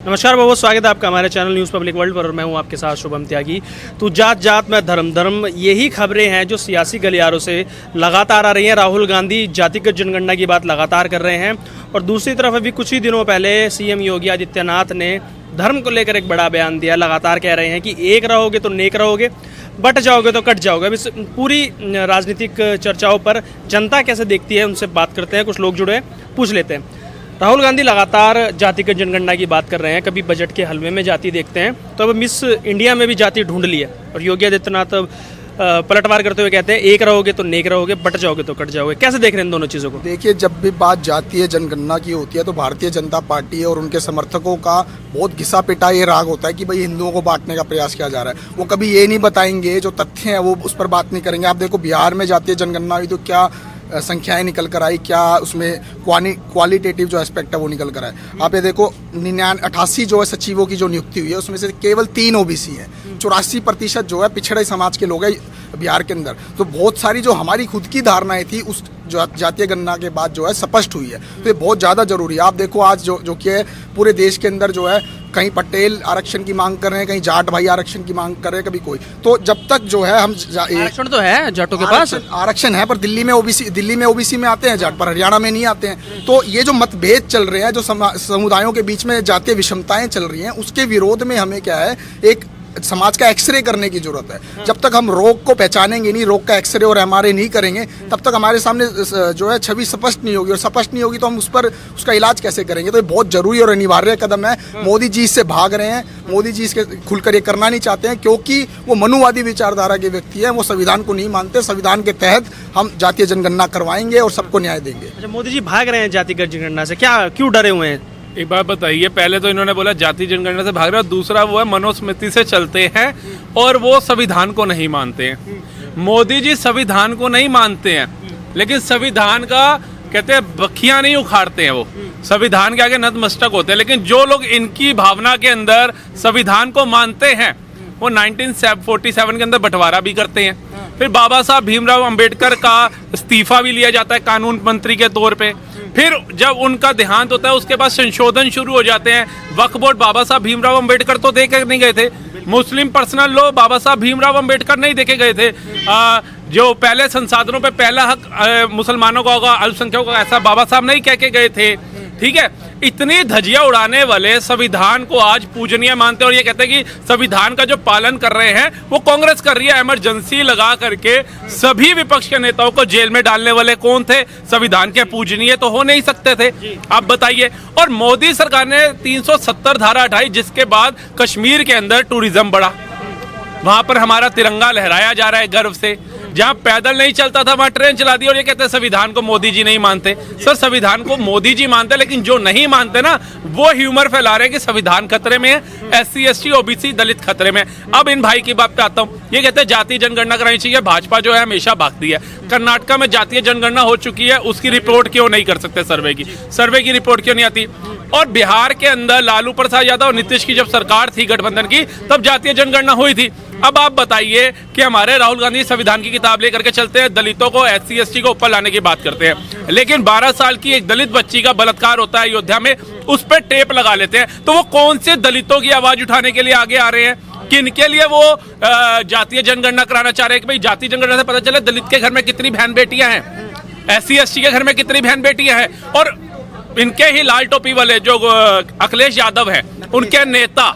नमस्कार बहुत स्वागत है आपका हमारे चैनल न्यूज़ पब्लिक वर्ल्ड पर और मैं हूं आपके साथ शुभम त्यागी। तो जात जात में धर्म धर्म, यही खबरें हैं जो सियासी गलियारों से लगातार आ रही हैं। राहुल गांधी जातिगत जनगणना की बात लगातार कर रहे हैं और दूसरी तरफ अभी कुछ ही दिनों पहले सीएम योगी आदित्यनाथ ने धर्म को लेकर एक बड़ा बयान दिया। लगातार कह रहे हैं कि एक रहोगे तो नेक रहोगे, बट जाओगे तो कट जाओगे। अब इस पूरी राजनीतिक चर्चाओं पर जनता कैसे देखती है उनसे बात करते हैं। कुछ लोग जुड़े हैं, पूछ लेते हैं। राहुल गांधी लगातार जातिगत जनगणना की बात कर रहे हैं। कभी बजट के हलवे में जाति देखते हैं तो अब मिस इंडिया में भी जाति ढूंढ ली है और योगी आदित्यनाथ पलटवार करते हुए कहते हैं एक रहोगे तो नेक रहोगे, बट जाओगे तो कट जाओगे। कैसे देख रहे हैं इन दोनों चीज़ों को? देखिए, जब भी बात जातीय जनगणना की होती है तो भारतीय जनता पार्टी और उनके समर्थकों का बहुत घिसा पिटा ये राग होता है कि भाई हिंदुओं को बांटने का प्रयास किया जा रहा है। वो कभी ये नहीं बताएंगे, जो तथ्य हैं वो उस पर बात नहीं करेंगे। आप देखो, बिहार में जातीय जनगणना हुई तो क्या संख्याएं निकल कर आई, क्या उसमें क्वालिटेटिव जो एस्पेक्ट है वो निकल कर आए। आप ये देखो, 88 जो है सचिवों की जो नियुक्ति हुई है उसमें से केवल 3 ओबीसी है, 84% जो है पिछड़े समाज के लोग हैं बिहार के अंदर। तो बहुत सारी जो हमारी खुद की धारणाएं थी उस जातीय गणना के बाद जो है स्पष्ट हुई है। तो ये बहुत ज़्यादा जरूरी है। आप देखो आज जो कि पूरे देश के अंदर जो है कहीं पटेल आरक्षण की मांग कर रहे हैं, कहीं जाट भाई आरक्षण की मांग कर रहे हैं, कभी कोई। तो जब तक जो है हम आरक्षण तो है जाटों के पास, आरक्षण है, पर दिल्ली में ओबीसी में आते हैं जाट, पर हरियाणा में नहीं आते हैं। तो ये जो मतभेद चल रहे हैं, जो समुदायों के बीच में जातीय विषमताएं चल रही हैं, उसके विरोध में हमें क्या है, एक समाज का एक्सरे करने की जरूरत है। जब तक हम रोग को पहचानेंगे नहीं, रोग का एक्सरे और एमआरआई नहीं करेंगे, तब तक हमारे सामने जो है छवि स्पष्ट नहीं होगी, और स्पष्ट नहीं होगी तो हम उस पर उसका इलाज कैसे करेंगे। तो ये बहुत जरूरी और अनिवार्य कदम है। मोदी जी इससे भाग रहे हैं, मोदी जी इसके खुलकर ये करना नहीं चाहते हैं, क्योंकि वो मनुवादी विचारधारा के व्यक्ति हैं। वो संविधान को नहीं मानते। संविधान के तहत हम जातीय जनगणना करवाएंगे और सबको न्याय देंगे। अच्छा, मोदी जी भाग रहे हैं जातिगत जनगणना से, क्या क्यों डरे हुए हैं? एक बात बताइए, पहले तो इन्होंने बोला जाति जनगणना से भाग रहे हैं, और दूसरा वो है मनुस्मृति से चलते हैं और वो संविधान को नहीं मानते हैं। मोदी जी संविधान को नहीं मानते हैं, लेकिन संविधान का कहते हैं बखियां नहीं उखाड़ते हैं। वो संविधान के आगे नतमस्तक होते हैं। लेकिन जो लोग इनकी भावना के अंदर संविधान को मानते हैं, वो 1947 के अंदर बंटवारा भी करते हैं। फिर बाबा साहब भीमराव अंबेडकर का इस्तीफा भी लिया जाता है कानून मंत्री के तौर पे। फिर जब उनका देहांत होता है उसके बाद संशोधन शुरू हो जाते हैं। वक्फ बोर्ड बाबा साहब भीमराव अंबेडकर तो देखे नहीं गए थे। मुस्लिम पर्सनल लॉ बाबा साहब भीमराव अंबेडकर नहीं देखे गए थे। जो पहले संसाधनों पे पहला हक मुसलमानों का होगा, अल्पसंख्यकों का, ऐसा बाबा साहब नहीं कह के गए थे। ठीक है, इतनी धजिया उड़ाने वाले संविधान को आज पूजनीय मानते हैं और ये कहते हैं कि संविधान का जो पालन कर रहे हैं वो कांग्रेस कर रही है। इमरजेंसी लगा करके सभी विपक्ष के नेताओं को जेल में डालने वाले कौन थे? संविधान के पूजनीय तो हो नहीं सकते थे, आप बताइए। और मोदी सरकार ने 370 धारा हटाई, जिसके बाद कश्मीर के अंदर टूरिज्म बढ़ा। वहां पर हमारा तिरंगा लहराया जा रहा है गर्व से। जहां पैदल नहीं चलता था वहां ट्रेन चला दी, और ये कहते हैं संविधान को मोदी जी नहीं मानते। सर, संविधान को मोदी जी मानते हैं, लेकिन जो नहीं मानते ना, वो ह्यूमर फैला रहे हैं कि संविधान खतरे में है, SC ST OBC दलित खतरे में। अब इन भाई की बात पे आता हूँ। ये कहते हैं जातीय जनगणना करानी चाहिए। भाजपा जो है हमेशा भागती है। कर्नाटका में जातीय जनगणना हो चुकी है, उसकी रिपोर्ट क्यों नहीं कर सकते? सर्वे की रिपोर्ट क्यों नहीं आती? और बिहार के अंदर लालू प्रसाद यादव और नीतीश की जब सरकार थी गठबंधन की, तब जातीय जनगणना हुई थी। अब आप बताइए कि हमारे राहुल गांधी संविधान की किताब लेकर के चलते हैं, दलितों को SC ST को ऊपर लाने की बात करते हैं, लेकिन 12 साल की एक दलित बच्ची का बलात्कार होता है अयोध्या में, उस पर टेप लगा लेते हैं। तो वो कौन से दलितों की आवाज उठाने के लिए आगे आ रहे हैं? किनके लिए वो जातीय जनगणना कराना चाह रहे हैं कि भाई जातीय जनगणना से पता चले दलित के घर में कितनी बहन बेटियां हैं, SC ST के घर में कितनी बहन बेटियां हैं। और इनके ही लाल टोपी वाले जो अखिलेश यादव है, उनके नेता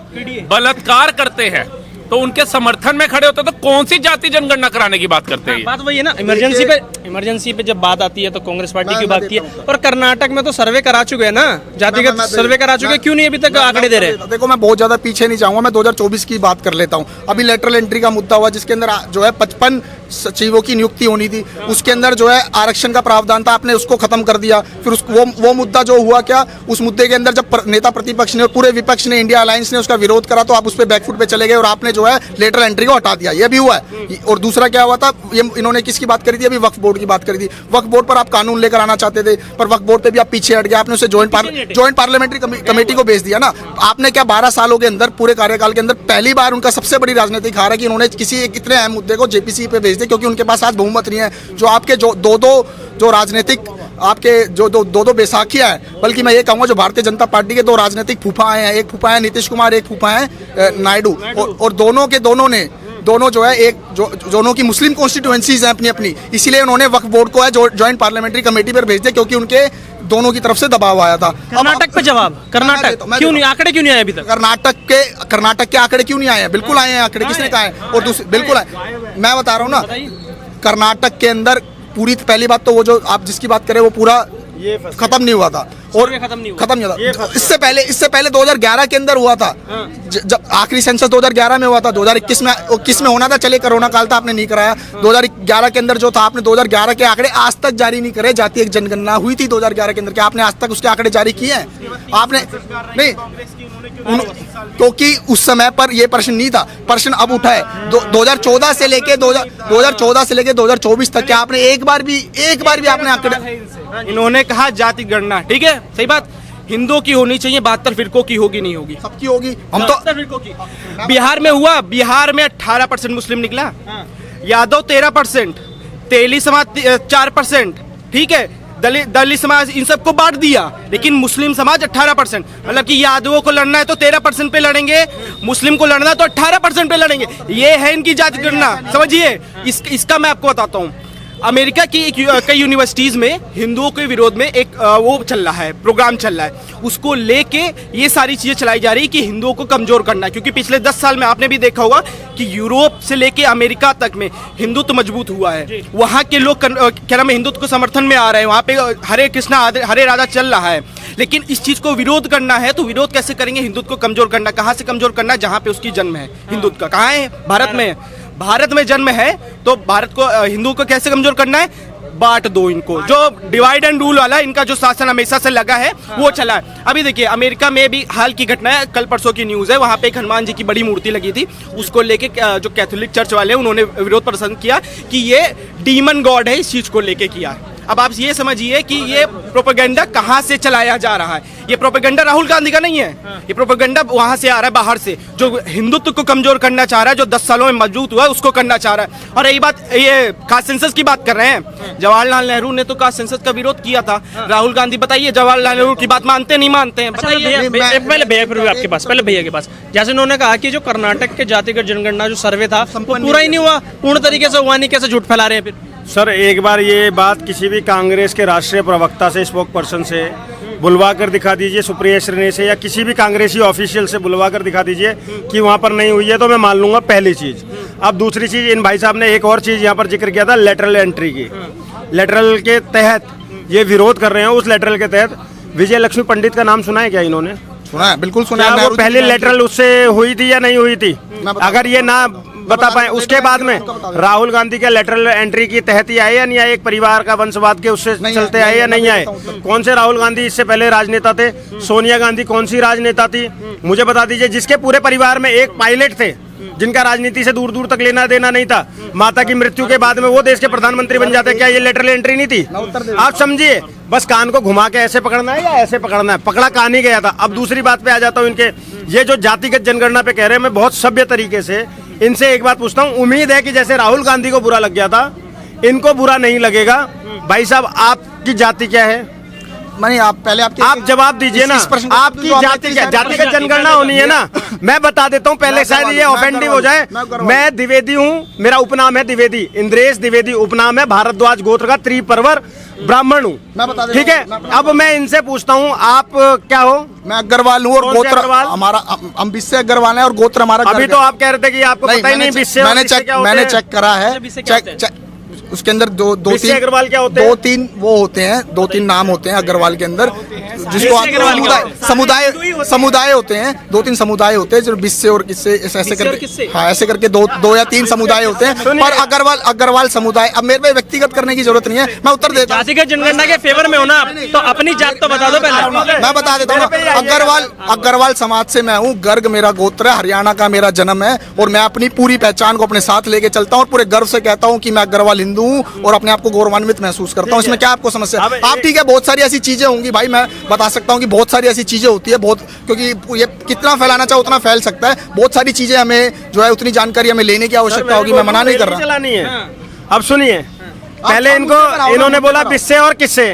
बलात्कार करते हैं तो उनके समर्थन में खड़े होते, तो कौन सी जाति जनगणना कराने की बात करते हैं? बात वही है ना, इमरजेंसी पे जब बात आती है तो कांग्रेस पार्टी की बात है। और कर्नाटक में तो सर्वे करा चुके हैं ना, जातिगत सर्वे करा चुके हैं, क्यों नहीं अभी तक आंकड़े दे रहे? देखो, मैं बहुत ज्यादा पीछे नहीं जाऊंगा, मैं 2024 की बात कर लेता हूँ। अभी लेटरल एंट्री का मुद्दा हुआ, जिसके अंदर जो है 55 सचिवों की नियुक्ति होनी थी। उसके अंदर जो है आरक्षण का प्रावधान था, आपने उसको खत्म कर दिया। फिर वो मुद्दा जो हुआ, क्या उस मुद्दे के अंदर जब नेता प्रतिपक्ष ने और पूरे विपक्ष ने, इंडिया अलायंस ने उसका विरोध करा, तो आप उस पर बैकफुट पे चले गए और आपने जो है लेटरल एंट्री को हटा दिया। ये भी हुआ है। और दूसरा क्या हुआ था, ये इन्होंने किसकी बात करी थी? अभी वक्फ बोर्ड की बात करी थी। वक्फ बोर्ड पर आप कानून लेकर आना चाहते थे, पर वक्फ बोर्ड पे भी आप पीछे हट गए। आपने उसे ज्वाइंट पार्लियामेंट्री कमेटी को भेज दिया ना। आपने क्या 12 सालों के अंदर, पूरे कार्यकाल के अंदर पहली बार उनका सबसे बड़ी राजनीतिक हार है कि उन्होंने किसी एक इतने अहम मुद्दे को JPC पे भेज दिया, क्योंकि उनके पास आज बहुमत नहीं है। जो आपके जो दो जो राजनीतिक आपके जो दो बैसाखियां हैं, बल्कि मैं ये कहूंगा जो भारतीय जनता पार्टी के दो राजनीतिक फूफा आए हैं, एक फूफा है नीतीश कुमार, एक फूफा है नायडू, और दोनों के दोनों ने जो है एक दोनों की मुस्लिम कॉन्स्टिट्यूएंसीज हैं अपनी अपनी, इसीलिए उन्होंने वक्फ बोर्ड को है ज्वाइंट पार्लियामेंट्री कमेटी पर भेज दिया, क्योंकि उनके दोनों की तरफ से दबाव आया था। कर्नाटक पे जवाब, कर्नाटक क्यों नहीं, आंकड़े क्यों नहीं आए अभी तक? कर्नाटक के आंकड़े क्यों नहीं आए हैं? बिल्कुल आए हैं आंकड़े, किसने कहा है? और दूसरे बिल्कुल आए, मैं बता रहा हूँ ना, कर्नाटक के अंदर पूरी पहली बात तो वो जो आप जिसकी बात करें वो पूरा खत्म नहीं हुआ था, और खत्म नहीं हुआ था। इससे पहले 2011 के अंदर हुआ था, जब आखिरी सेंसस 2011 में हुआ था। 2021 में होना था, चले कोरोना काल था, आपने नहीं कराया। 2011 के अंदर जो था, आपने 2011 के आंकड़े आज तक जारी नहीं करे। जातीय जनगणना हुई थी 2011 के अंदर, क्या आपने आज तक उसके आंकड़े जारी किए हैं? आपने नहीं, क्योंकि उस समय पर यह प्रश्न नहीं था। प्रश्न अब उठा है 2014 से लेके 2024 तक, क्या आपने एक बार भी आपने आंकड़े? इन्होंने कहा जाति गणना, ठीक है, सही बात, हिंदुओं की होनी चाहिए, 72 फिरकों की होगी, नहीं होगी, सबकी होगी। हम तो 72 फिरकों की। बिहार में हुआ, बिहार में 18% मुस्लिम निकला, यादव 13%, तेली समाज 4%, ठीक है, दलित समाज, इन सबको बांट दिया, लेकिन मुस्लिम समाज 18%। मतलब कि यादवों को लड़ना है तो 13% पे लड़ेंगे, मुस्लिम को लड़ना है तो 18% पे लड़ेंगे। ये है इनकी जाति गणना, समझिए। इसका मैं आपको बताता हूँ। अमेरिका की कई यूनिवर्सिटीज में हिंदुओं के विरोध में एक वो चल रहा है, प्रोग्राम चल रहा है, उसको लेके ये सारी चीजें चलाई जा रही है कि हिंदुओं को कमजोर करना है। क्योंकि पिछले 10 साल में आपने भी देखा होगा कि यूरोप से लेके अमेरिका तक में हिंदुत्व मजबूत हुआ है। वहाँ के लोग क्या नाम है, हिंदुत्व को समर्थन में आ रहे हैं, वहाँ पे हरे कृष्णा हरे राधा चल रहा है। लेकिन इस चीज को विरोध करना है तो विरोध कैसे करेंगे? हिंदुत्व को कमजोर करना, कहाँ से कमजोर करना? जहाँ पे उसकी जन्म है हिंदुत्व का, कहाँ है? भारत में है। भारत में जन्म है तो भारत को, हिंदू को कैसे कमजोर करना है? बांट दो इनको। जो डिवाइड एंड रूल वाला इनका जो शासन हमेशा से लगा है वो चला है। अभी देखिए अमेरिका में भी हाल की घटना है, कल परसों की न्यूज़ है, वहाँ पे एक हनुमान जी की बड़ी मूर्ति लगी थी, उसको लेके जो कैथोलिक चर्च वाले हैं उन्होंने विरोध प्रदर्शन किया कि ये डीमन गॉड है, इस चीज को लेके किया। अब आप ये समझिए कि ये प्रोपेगेंडा कहाँ से चलाया जा रहा है। ये प्रोपेगेंडा राहुल गांधी का नहीं है, ये प्रोपेगेंडा वहां से आ रहा है, बाहर से, जो हिंदुत्व को कमजोर करना चाह रहा है, जो 10 सालों में मजबूत हुआ है उसको करना चाह रहा है। और यही बात, ये कास्ट सेंसस की बात कर रहे हैं, जवाहरलाल नेहरू ने तो कास्ट सेंसस का विरोध किया था। राहुल गांधी, बताइए जवाहरलाल नेहरू की बात मानते नहीं मानते हैं? पहले भैया के पास, जैसे उन्होंने कहा कि जो कर्नाटक के जातिगत जनगणना जो सर्वे था वो पूरा ही नहीं हुआ, पूर्ण तरीके से हुआ नहीं, कैसे झूठ फैला रहे हैं फिर? सर एक बार ये बात किसी भी कांग्रेस के राष्ट्रीय प्रवक्ता से, स्पोक पर्सन से बुलवा कर दिखा दीजिए, सुप्रिया श्रेणी से या किसी भी कांग्रेसी ऑफिशियल से बुलवा कर दिखा दीजिए कि वहाँ पर नहीं हुई है, तो मैं मान लूंगा, पहली चीज़। अब दूसरी चीज़, इन भाई साहब ने एक और चीज़ यहाँ पर जिक्र किया था, लेटरल एंट्री की। लेटरल के तहत ये विरोध कर रहे हैं, उस लेटरल के तहत विजय लक्ष्मी पंडित का नाम सुना है क्या इन्होंने? सुना है, बिल्कुल सुना है। वो पहले लेटरल उससे हुई थी या नहीं हुई थी? अगर ये ना बता पाए, उसके बाद में राहुल गांधी के लेटरल एंट्री की तहत ही आए या नहीं आए? एक परिवार का वंशवाद के उससे चलते आए या नहीं आए? कौन से राहुल गांधी इससे पहले राजनेता थे? सोनिया गांधी कौन सी राजनेता थी? मुझे बता दीजिए। जिसके पूरे परिवार में एक पायलट थे, जिनका राजनीति से दूर दूर तक लेना देना नहीं था, माता की मृत्यु के बाद में वो देश के प्रधानमंत्री बन जाते, क्या ये लेटरल एंट्री नहीं थी? आप समझिए, बस कान को घुमा के ऐसे पकड़ना है या ऐसे पकड़ना है, पकड़ा कान ही गया था। अब दूसरी बात पे आ जाता हूँ, इनके ये जो जातिगत जनगणना पे कह रहे हैं, मैं बहुत सभ्य तरीके से इनसे एक बात पूछता हूँ। उम्मीद है कि जैसे राहुल गांधी को बुरा लग गया था, इनको बुरा नहीं लगेगा। भाई साहब, आपकी जाति क्या है? नहीं, आप पहले आप जवाब दीजिए ना, आपकी जाति क्या? जातिगत जनगणना होनी है ना? मैं बता देता हूँ पहले, शायद ये ऑफेंडिव हो जाए। मैं द्विवेदी हूँ, मेरा उपनाम है द्विवेदी, इंद्रेश द्विवेदी उपनाम है, भारद्वाज गोत्र का त्रिपर्वर ब्राह्मण हूँ, ठीक है? अब मैं इनसे पूछता हूँ, आप क्या हो? मैं अग्रवाल हूँ, और गोत्र हमारा, हम बिस्से अग्रवाल है और गोत्र हमारा। अभी तो आप कह रहे थे कि आपको पता ही नहीं बिस्से। मैंने चेक करा है, उसके अंदर दो तीन अग्रवाल क्या होते हैं? 2-3 वो होते हैं, 2-3 नाम होते हैं अग्रवाल के अंदर, जिसको आप समुदाय होते हैं, 2-3 समुदाय होते हैं जो बिस्से और किससे ऐसे करके, हाँ ऐसे करके 2 या 3 समुदाय होते हैं। पर अग्रवाल समुदाय, अब मेरे पे व्यक्तिगत करने की जरूरत नहीं है, मैं उत्तर देता हूँ। जातिगत जनगणना के फेवर में हो ना आप, तो अपनी जात तो बता दो पहले। मैं बता देता हूँ, अग्रवाल समाज से मैं हूँ, गर्ग मेरा गोत्र है, हरियाणा का मेरा जन्म है, और मैं अपनी पूरी पहचान को अपने साथ लेके चलता हूँ और पूरे गर्व से कहता हूँ कि मैं अग्रवाल हिंदू हूँ और अपने आप को गौरवान्वित महसूस करता हूँ। इसमें क्या आपको समस्या? आप ठीक है, बहुत सारी ऐसी चीजें होंगी भाई, मैं बता सकता हूँ कि बहुत सारी ऐसी चीजें होती है, बहुत, क्योंकि ये कितना फैलाना चाहे उतना फैल सकता है। बहुत सारी चीजें हमें जो है उतनी जानकारी हमें लेने की आवश्यकता होगी, मैं मना नहीं कर रहा। अब सुनिए, पहले इन्होंने बोला बिस्से और किससे,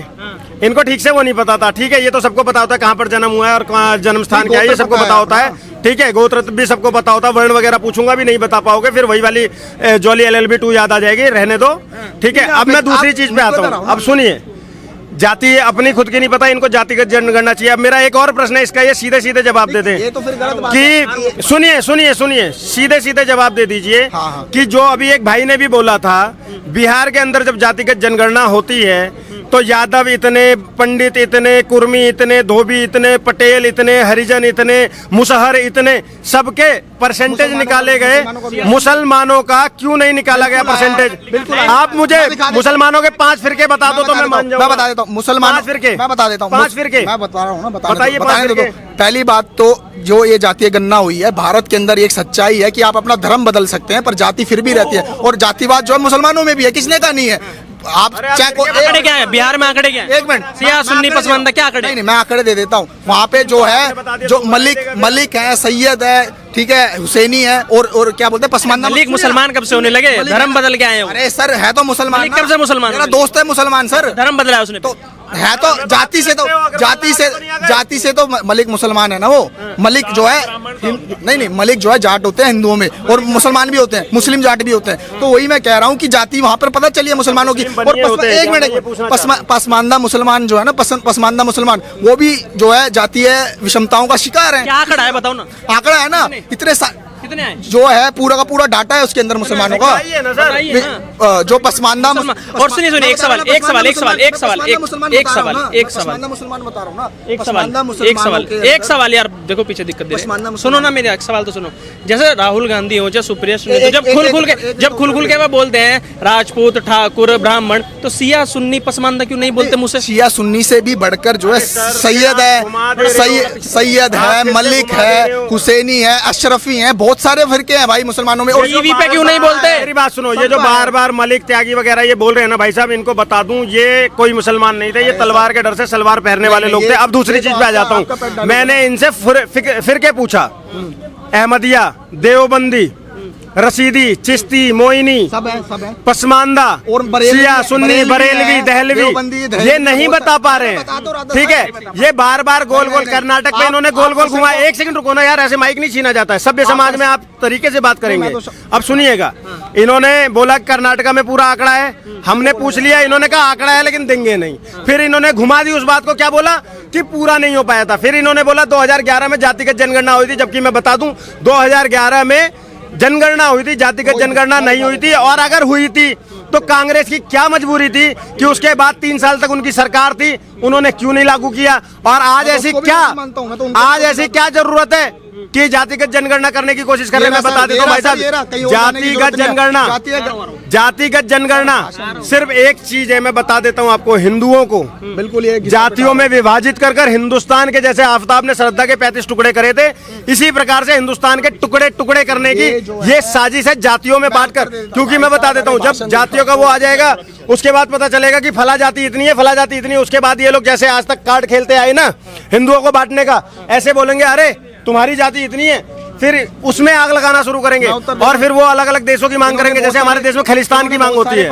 इनको ठीक से वो नहीं पता था। ठीक है, ये तो सबको पता होता है कहाँ पर जन्म हुआ है और कहाँ जन्म स्थान क्या है, ये सबको पता होता है। ठीक है, गोत्र भी सबको पता होता है, वर्ण वगैरह पूछूंगा भी नहीं बता पाओगे, फिर वही वाली जॉली LLB 2 याद आ जाएगी, रहने दो। ठीक है, अब मैं दूसरी चीज पे आता हूँ। अब सुनिए, जाति अपनी खुद की नहीं पता, इनको जातिगत जनगणना चाहिए। अब मेरा एक और प्रश्न है इसका, ये सीधे सीधे जवाब दे दें ये तो फिर गलत बात है। कि सुनिए सीधे सीधे जवाब दे दीजिए कि जो अभी एक भाई ने भी बोला था, बिहार के अंदर जब जातिगत जनगणना होती है तो यादव इतने, पंडित इतने, कुर्मी इतने, धोबी इतने, पटेल इतने, हरिजन इतने, मुसहर इतने, सबके परसेंटेज निकाले गए। मुसलमानों का क्यों नहीं निकाला गया परसेंटेज? आप मुझे मुसलमानों के 5 फिरके बता दो तो मैं मान जाऊंगा। मैं बता देता हूँ मुसलमान 5 फिरके, मैं बता देता हूँ 5 फिरके मैं बता रहा हूँ ना, बताइए 5 बताने दो। फिरके। पहली बात तो जो ये जातीय गणना हुई है, भारत के अंदर एक सच्चाई है कि आप अपना धर्म बदल सकते हैं पर जाति फिर भी रहती है, और जातिवाद जो है मुसलमानों में भी है, किसने का नहीं है। आप चाहे आंकड़े क्या है बिहार में? आंकड़े क्या है? एक मिनट, सिया सुन्नी पसमानदा क्या आंकड़े? नहीं मैं आंकड़े दे देता हूँ। वहाँ पे जो है, जो मलिक है, सैयद है, ठीक है, हुसैनी है, और क्या बोलते हैं पसमानदा। मलिक मुसलमान कब से होने लगे? धर्म बदल के आए हो? अरे सर है तो मुसलमान, मलिक कब से मुसलमान? मेरा दोस्त है मुसलमान सर। धर्म बदला है उसने तो है तो जाति से तो मलिक मुसलमान है ना। वो मलिक जो है, नहीं मलिक जो है जाट होते हैं हिंदुओं में, और मुसलमान भी होते हैं, मुस्लिम जाट भी होते हैं। तो वही मैं कह रहा हूँ कि जाति वहाँ पर पता चली है मुसलमानों की। और एक मिनट, पसमानदा मुसलमान जो है ना, पसमानदा मुसलमान, वो भी जो है जातीय विषमताओं का शिकार है। क्या आंकड़ा है बताओ ना? आंकड़ा है ना, कितने आए? जो है पूरा का पूरा डाटा है उसके अंदर मुसलमानों का, जो पसमानदा। और सुनिए एक सवाल मुसलमान बता रहा हूँ ना, एक सवाल यार, देखो पीछे दिक्कत दे रही है। सुनो ना मेरा एक सवाल तो सुनो। जैसे राहुल गांधी हो, चाहे सुप्रिया सुले, जब खुल खुल के वो बोलते हैं राजपूत, ठाकुर, ब्राह्मण, तो सिया सुन्नी पसमानदा क्यों नहीं बोलते मुझसे? शिया सुन्नी से भी बढ़कर जो है सैयद है, सैयद है, मलिक है, हुसैनी है, अशरफी है, बहुत सारे फिरके हैं भाई मुसलमानों में। और टीवी पे क्यों नहीं बोलते? मेरी बात सुनो, ये जो बार बार मलिक त्यागी वगैरह ये बोल रहे हैं ना भाई साहब, इनको बता दूं ये कोई मुसलमान नहीं थे, ये तलवार के डर से सलवार पहनने वाले लोग थे। अब दूसरी चीज पे आ जाता हूँ। मैंने इनसे फिरके पूछा, अहमदिया, देवबंदी, रशीदी, चिश्ती, मोइनी, सब है पसमानदा, और शिया, सुन्नी, बरेलवी, दहलवी, ये नहीं बता पा रहे हैं। ठीक है, ये बार बार गोल गोल कर्नाटक में इन्होंने गोल गोल घुमाया। एक सेकंड रुको ना यार, ऐसे माइक नहीं छीना जाता है। सभ्य समाज में आप तरीके से बात करेंगे। अब सुनिएगा, इन्होंने बोला कर्नाटका में पूरा आंकड़ा है, हमने पूछ लिया, इन्होंने कहा आंकड़ा है लेकिन देंगे नहीं। फिर इन्होंने घुमा दी उस बात को, क्या बोला कि पूरा नहीं हो पाया था। फिर इन्होंने बोला 2011 में जातिगत जनगणना हुई थी, जबकि मैं बता दूं 2011 में जनगणना हुई थी, जातिगत जनगणना नहीं हुई थी। और अगर हुई थी तो कांग्रेस की क्या मजबूरी थी कि उसके बाद 3 साल तक उनकी सरकार थी, उन्होंने क्यों नहीं लागू किया? और आज ऐसी क्या जरूरत है कि जातिगत जनगणना करने की कोशिश कर रहे हैं? मैं बता देता हूँ भाई साहब, जातिगत जनगणना सिर्फ एक चीज है, मैं बता देता हूँ आपको, हिंदुओं को बिल्कुल जातियों में विभाजित कर हिंदुस्तान के, जैसे आफताब ने श्रद्धा के 35 टुकड़े करे थे, इसी प्रकार से हिंदुस्तान के टुकड़े टुकड़े करने की ये साजिश है, जातियों में बांटकर। क्योंकि मैं बता देता हूँ, जब जातियों का वो आ जाएगा उसके बाद पता चलेगा कि फला जाति इतनी है, फला जाति इतनी है। उसके बाद ये लोग जैसे आज तक कार्ड खेलते आए ना हिंदुओं को बांटने का, ऐसे बोलेंगे अरे तुम्हारी जाति इतनी है, फिर उसमें आग लगाना शुरू करेंगे और फिर वो अलग अलग देशों की मांग करेंगे, जैसे हमारे देश में खालिस्तान की मांग होती है।